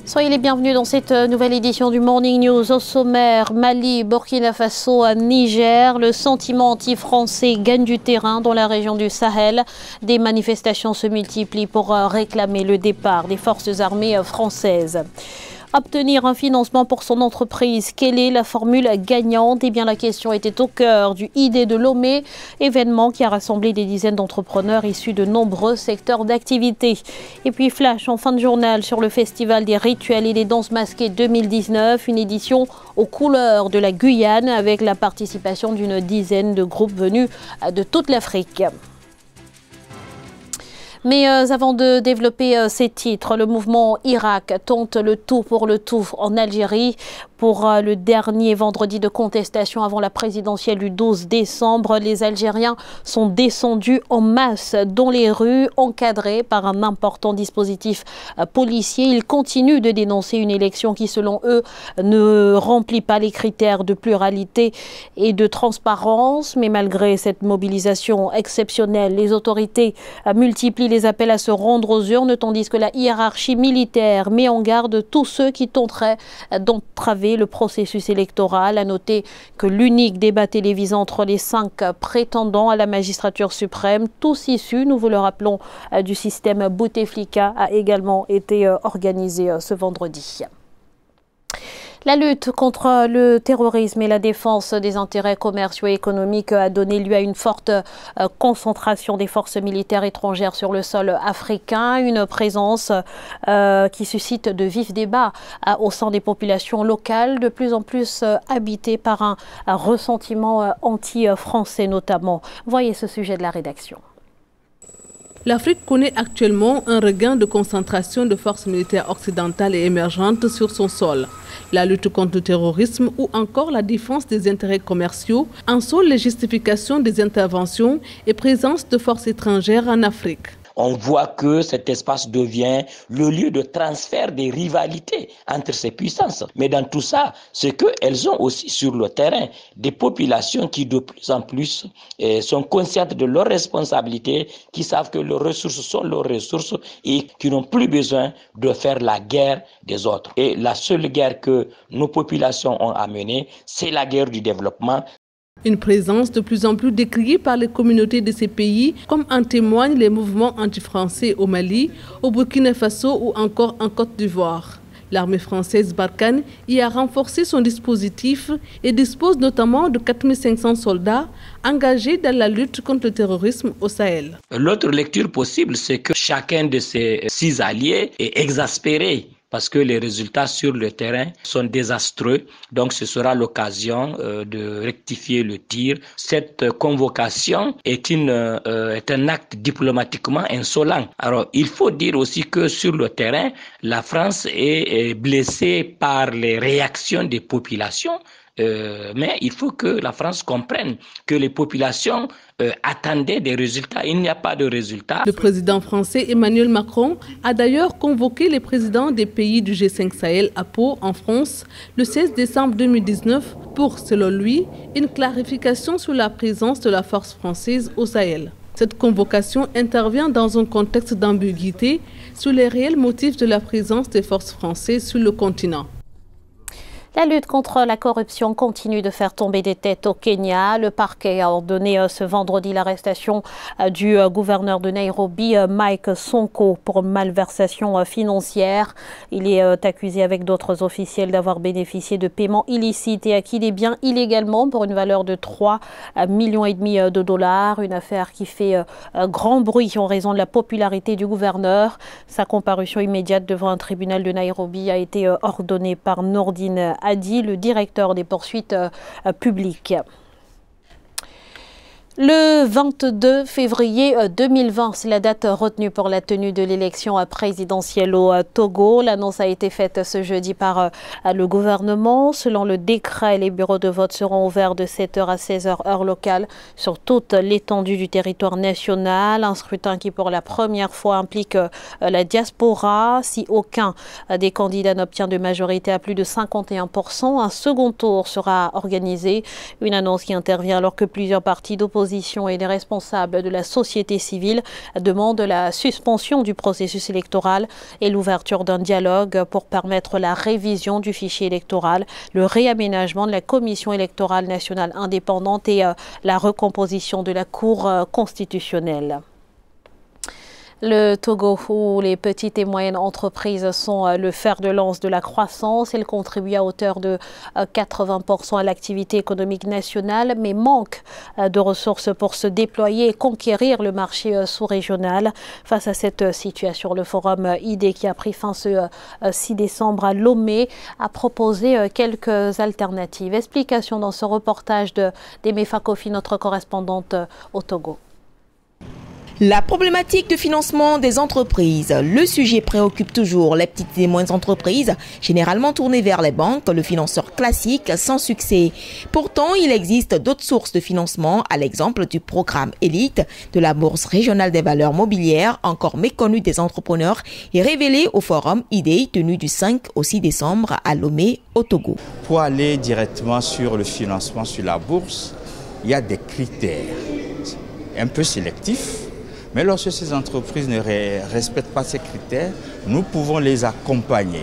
Soyez les bienvenus dans cette nouvelle édition du Morning News. Au sommaire, Mali, Burkina Faso, Niger, le sentiment anti-français gagne du terrain dans la région du Sahel. Des manifestations se multiplient pour réclamer le départ des forces armées françaises. Obtenir un financement pour son entreprise, quelle est la formule gagnante? Eh bien, la question était au cœur du ID de Lomé, événement qui a rassemblé des dizaines d'entrepreneurs issus de nombreux secteurs d'activité. Et puis, flash en fin de journal sur le Festival des rituels et des danses masquées 2019, une édition aux couleurs de la Guyane avec la participation d'une dizaine de groupes venus de toute l'Afrique. Mais avant de développer ces titres, le mouvement Irak tente le tout pour le tout en Algérie. Pour le dernier vendredi de contestation avant la présidentielle du 12 décembre, les Algériens sont descendus en masse dans les rues, encadrés par un important dispositif policier. Ils continuent de dénoncer une élection qui, selon eux, ne remplit pas les critères de pluralité et de transparence. Mais malgré cette mobilisation exceptionnelle, les autorités multiplient les appels à se rendre aux urnes, tandis que la hiérarchie militaire met en garde tous ceux qui tenteraient d'entraver le processus électoral. À noter que l'unique débat télévisé entre les 5 prétendants à la magistrature suprême, tous issus, nous vous le rappelons, du système Bouteflika, a également été organisé ce vendredi. La lutte contre le terrorisme et la défense des intérêts commerciaux et économiques a donné lieu à une forte concentration des forces militaires étrangères sur le sol africain, une présence qui suscite de vifs débats au sein des populations locales, de plus en plus habitées par un ressentiment anti-français notamment. Voyez ce sujet de la rédaction. L'Afrique connaît actuellement un regain de concentration de forces militaires occidentales et émergentes sur son sol. La lutte contre le terrorisme ou encore la défense des intérêts commerciaux en sont les justifications des interventions et présence de forces étrangères en Afrique. On voit que cet espace devient le lieu de transfert des rivalités entre ces puissances. Mais dans tout ça, c'est qu'elles ont aussi sur le terrain des populations qui de plus en plus sont conscientes de leurs responsabilités, qui savent que leurs ressources sont leurs ressources et qui n'ont plus besoin de faire la guerre des autres. Et la seule guerre que nos populations ont à mener, c'est la guerre du développement. Une présence de plus en plus décriée par les communautés de ces pays, comme en témoignent les mouvements anti-français au Mali, au Burkina Faso ou encore en Côte d'Ivoire. L'armée française Barkhane y a renforcé son dispositif et dispose notamment de 4500 soldats engagés dans la lutte contre le terrorisme au Sahel. L'autre lecture possible, c'est que chacun de ces 6 alliés est exaspéré parce que les résultats sur le terrain sont désastreux. Donc ce sera l'occasion de rectifier le tir. Cette convocation est un acte diplomatiquement insolent. Alors il faut dire aussi que sur le terrain, la France est blessée par les réactions des populations. Mais il faut que la France comprenne que les populations attendaient des résultats. Il n'y a pas de résultats. Le président français Emmanuel Macron a d'ailleurs convoqué les présidents des pays du G5 Sahel à Pau, en France, le 16 décembre 2019 pour, selon lui, une clarification sur la présence de la force française au Sahel. Cette convocation intervient dans un contexte d'ambiguïté sur les réels motifs de la présence des forces françaises sur le continent. La lutte contre la corruption continue de faire tomber des têtes au Kenya. Le parquet a ordonné ce vendredi l'arrestation du gouverneur de Nairobi, Mike Sonko, pour malversation financière. Il est accusé avec d'autres officiels d'avoir bénéficié de paiements illicites et acquis des biens illégalement pour une valeur de 3,5 millions de dollars. Une affaire qui fait grand bruit en raison de la popularité du gouverneur. Sa comparution immédiate devant un tribunal de Nairobi a été ordonnée par Nordine Adi, le directeur des poursuites publiques. Le 22 février 2020, c'est la date retenue pour la tenue de l'élection présidentielle au Togo. L'annonce a été faite ce jeudi par le gouvernement. Selon le décret, les bureaux de vote seront ouverts de 7h à 16h heure locale sur toute l'étendue du territoire national. Un scrutin qui pour la première fois implique la diaspora. Si aucun des candidats n'obtient de majorité à plus de 51%, un second tour sera organisé. Une annonce qui intervient alors que plusieurs partis d'opposition l'opposition et les responsables de la société civile demandent la suspension du processus électoral et l'ouverture d'un dialogue pour permettre la révision du fichier électoral, le réaménagement de la commission électorale nationale indépendante et la recomposition de la Cour constitutionnelle. Le Togo, où les petites et moyennes entreprises sont le fer de lance de la croissance, elles contribuent à hauteur de 80% à l'activité économique nationale, mais manquent de ressources pour se déployer et conquérir le marché sous-régional. Face à cette situation, le forum ID qui a pris fin ce 6 décembre à Lomé a proposé quelques alternatives. Explication dans ce reportage d'Aimé Fakofi, notre correspondante au Togo. La problématique de financement des entreprises. Le sujet préoccupe toujours les petites et moyennes entreprises, généralement tournées vers les banques, le financeur classique, sans succès. Pourtant, il existe d'autres sources de financement, à l'exemple du programme Élite, de la Bourse régionale des valeurs mobilières, encore méconnue des entrepreneurs, et révélé au forum ID tenu du 5 au 6 décembre à Lomé, au Togo. Pour aller directement sur le financement sur la bourse, il y a des critères un peu sélectifs. Mais lorsque ces entreprises ne respectent pas ces critères, nous pouvons les accompagner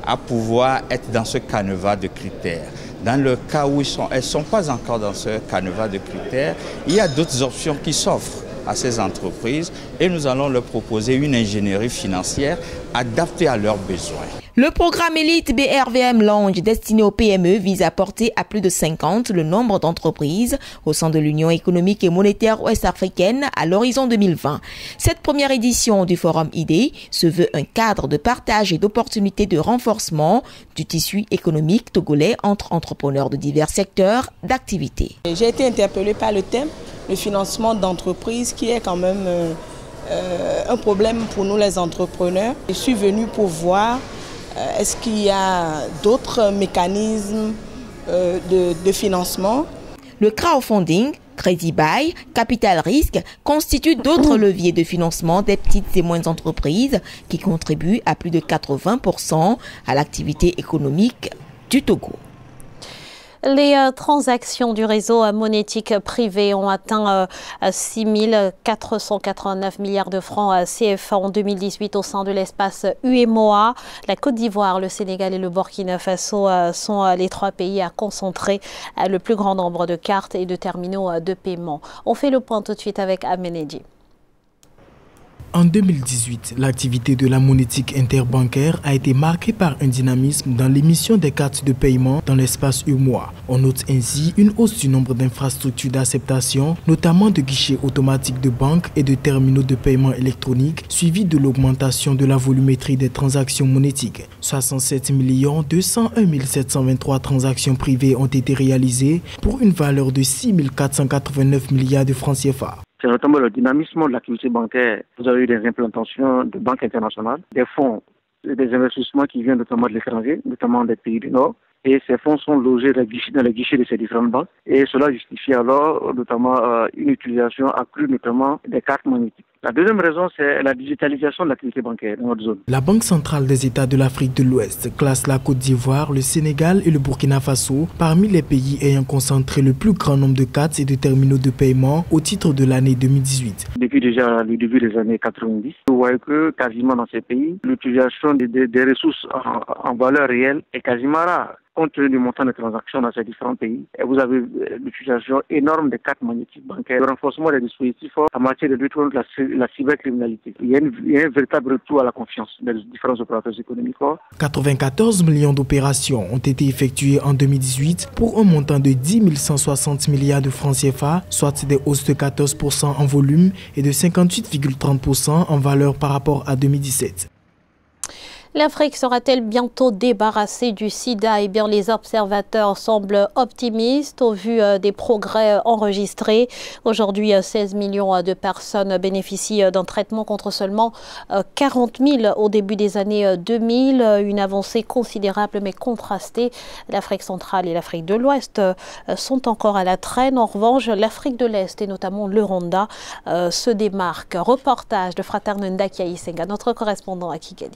à pouvoir être dans ce canevas de critères. Dans le cas où elles ne sont pas encore dans ce canevas de critères, il y a d'autres options qui s'offrent à ces entreprises et nous allons leur proposer une ingénierie financière adaptée à leurs besoins. Le programme Élite BRVM Lounge destiné aux PME vise à porter à plus de 50 le nombre d'entreprises au sein de l'Union économique et monétaire ouest-africaine à l'horizon 2020. Cette première édition du Forum ID se veut un cadre de partage et d'opportunités de renforcement du tissu économique togolais entre entrepreneurs de divers secteurs d'activité. J'ai été interpellée par le thème, le financement d'entreprises qui est quand même un problème pour nous les entrepreneurs. Je suis venue pour voir est-ce qu'il y a d'autres mécanismes de financement. Le crowdfunding, Crédit Bail, Capital Risque constituent d'autres leviers de financement des petites et moyennes entreprises qui contribuent à plus de 80% à l'activité économique du Togo. Les transactions du réseau monétique privé ont atteint 6 489 milliards de francs CFA en 2018 au sein de l'espace UEMOA. La Côte d'Ivoire, le Sénégal et le Burkina Faso sont les trois pays à concentrer le plus grand nombre de cartes et de terminaux de paiement. On fait le point tout de suite avec Amenedi. En 2018, l'activité de la monétique interbancaire a été marquée par un dynamisme dans l'émission des cartes de paiement dans l'espace UEMOA. On note ainsi une hausse du nombre d'infrastructures d'acceptation, notamment de guichets automatiques de banque et de terminaux de paiement électronique, suivie de l'augmentation de la volumétrie des transactions monétiques. 67 201 723 transactions privées ont été réalisées pour une valeur de 6 489 milliards de francs CFA. C'est notamment le dynamisme de l'activité bancaire. Vous avez eu des implantations de banques internationales, des fonds, des investissements qui viennent notamment de l'étranger, notamment des pays du Nord. Et ces fonds sont logés dans les guichets de ces différentes banques. Et cela justifie alors notamment une utilisation accrue notamment des cartes magnétiques. La deuxième raison, c'est la digitalisation de l'activité bancaire dans notre zone. La Banque centrale des États de l'Afrique de l'Ouest classe la Côte d'Ivoire, le Sénégal et le Burkina Faso parmi les pays ayant concentré le plus grand nombre de cartes et de terminaux de paiement au titre de l'année 2018. Depuis déjà le début des années 90, vous voyez que quasiment dans ces pays, l'utilisation des ressources en valeur réelle est quasiment rare. Compte tenu du montant de transactions dans ces différents pays, et vous avez l'utilisation énorme des cartes magnétiques bancaires, le renforcement des dispositifs en matière de lutte contre la cybercriminalité. Il y a un véritable retour à la confiance des différents opérateurs économiques. 94 millions d'opérations ont été effectuées en 2018 pour un montant de 10 160 milliards de francs CFA, soit des hausses de 14% en volume et de 58,30% en valeur par rapport à 2017. L'Afrique sera-t-elle bientôt débarrassée du sida? Eh bien, les observateurs semblent optimistes au vu des progrès enregistrés. Aujourd'hui, 16 millions de personnes bénéficient d'un traitement contre seulement 40 000 au début des années 2000. Une avancée considérable mais contrastée. L'Afrique centrale et l'Afrique de l'Ouest sont encore à la traîne. En revanche, l'Afrique de l'Est et notamment le Rwanda se démarquent. Reportage de Fraternenda Kiaïsenga, notre correspondant à Kigali.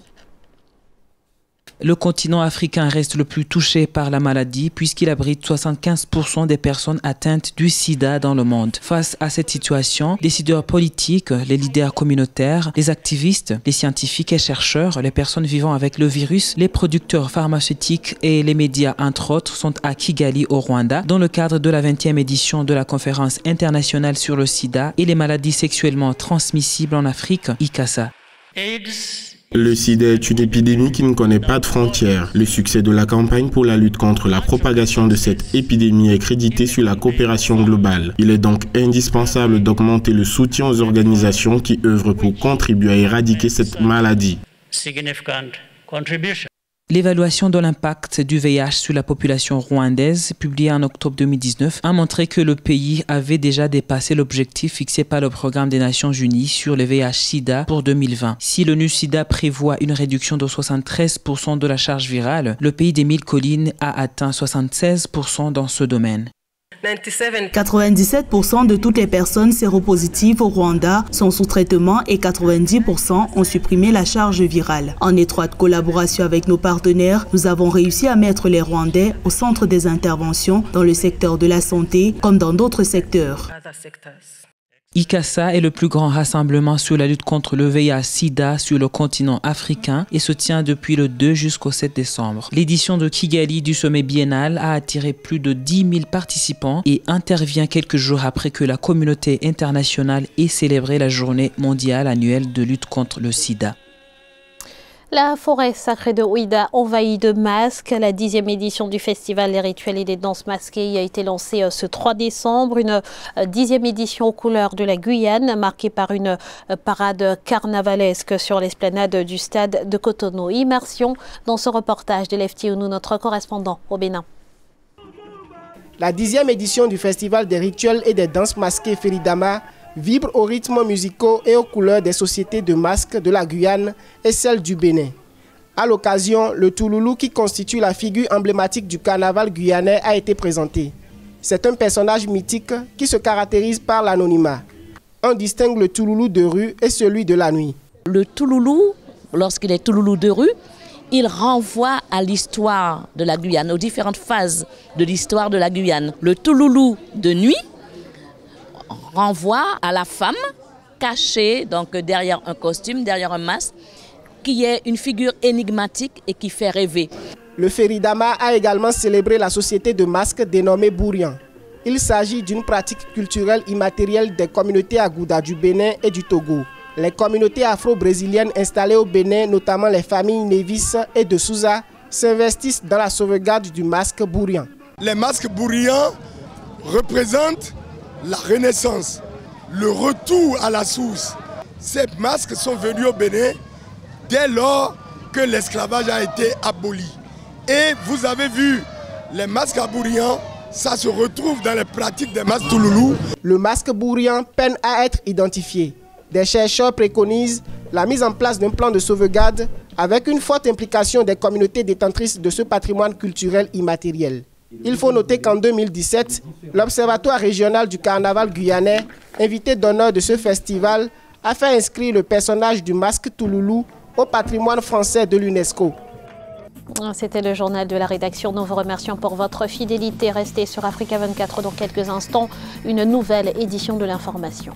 Le continent africain reste le plus touché par la maladie puisqu'il abrite 75% des personnes atteintes du sida dans le monde. Face à cette situation, les décideurs politiques, les leaders communautaires, les activistes, les scientifiques et chercheurs, les personnes vivant avec le virus, les producteurs pharmaceutiques et les médias, entre autres, sont à Kigali au Rwanda dans le cadre de la 20e édition de la conférence internationale sur le sida et les maladies sexuellement transmissibles en Afrique, ICASA. Le sida est une épidémie qui ne connaît pas de frontières. Le succès de la campagne pour la lutte contre la propagation de cette épidémie est crédité sur la coopération globale. Il est donc indispensable d'augmenter le soutien aux organisations qui œuvrent pour contribuer à éradiquer cette maladie. L'évaluation de l'impact du VIH sur la population rwandaise, publiée en octobre 2019, a montré que le pays avait déjà dépassé l'objectif fixé par le Programme des Nations Unies sur le VIH-Sida pour 2020. Si l'ONU-Sida prévoit une réduction de 73% de la charge virale, le pays des 1000 collines a atteint 76% dans ce domaine. 97% de toutes les personnes séropositives au Rwanda sont sous traitement et 90% ont supprimé la charge virale. En étroite collaboration avec nos partenaires, nous avons réussi à mettre les Rwandais au centre des interventions dans le secteur de la santé comme dans d'autres secteurs. ICASA est le plus grand rassemblement sur la lutte contre le VIH-Sida sur le continent africain et se tient depuis le 2 jusqu'au 7 décembre. L'édition de Kigali du sommet biennal a attiré plus de 10 000 participants et intervient quelques jours après que la communauté internationale ait célébré la journée mondiale annuelle de lutte contre le sida. La forêt sacrée de Ouida envahie de masques. La 10e édition du festival des rituels et des danses masquées a été lancée ce 3 décembre. Une 10e édition aux couleurs de la Guyane, marquée par une parade carnavalesque sur l'esplanade du stade de Cotonou. Immersion dans ce reportage de Lefty Ounou, notre correspondant au Bénin. La 10e édition du festival des rituels et des danses masquées Feridama vibre aux rythmes musicaux et aux couleurs des sociétés de masques de la Guyane et celles du Bénin. À l'occasion, le Touloulou, qui constitue la figure emblématique du carnaval guyanais, a été présenté. C'est un personnage mythique qui se caractérise par l'anonymat. On distingue le Touloulou de rue et celui de la nuit. Le Touloulou, lorsqu'il est Touloulou de rue, il renvoie à l'histoire de la Guyane, aux différentes phases de l'histoire de la Guyane. Le Touloulou de nuit renvoie à la femme cachée donc derrière un costume, derrière un masque, qui est une figure énigmatique et qui fait rêver. Le Feridama a également célébré la société de masques dénommée Bourian. Il s'agit d'une pratique culturelle immatérielle des communautés Agouda du Bénin et du Togo. Les communautés afro-brésiliennes installées au Bénin, notamment les familles Nevis et de Souza, s'investissent dans la sauvegarde du masque Bourian. Les masques Bourian représentent la renaissance, le retour à la source. Ces masques sont venus au Bénin dès lors que l'esclavage a été aboli. Et vous avez vu, les masques à Bourian, ça se retrouve dans les pratiques des masques Touloulou. Le masque Bourian peine à être identifié. Des chercheurs préconisent la mise en place d'un plan de sauvegarde avec une forte implication des communautés détentrices de ce patrimoine culturel immatériel. Il faut noter qu'en 2017, l'Observatoire régional du carnaval guyanais, invité d'honneur de ce festival, a fait inscrire le personnage du masque Touloulou au patrimoine français de l'UNESCO. C'était le journal de la rédaction. Nous vous remercions pour votre fidélité. Restez sur Africa 24 dans quelques instants. Une nouvelle édition de l'information.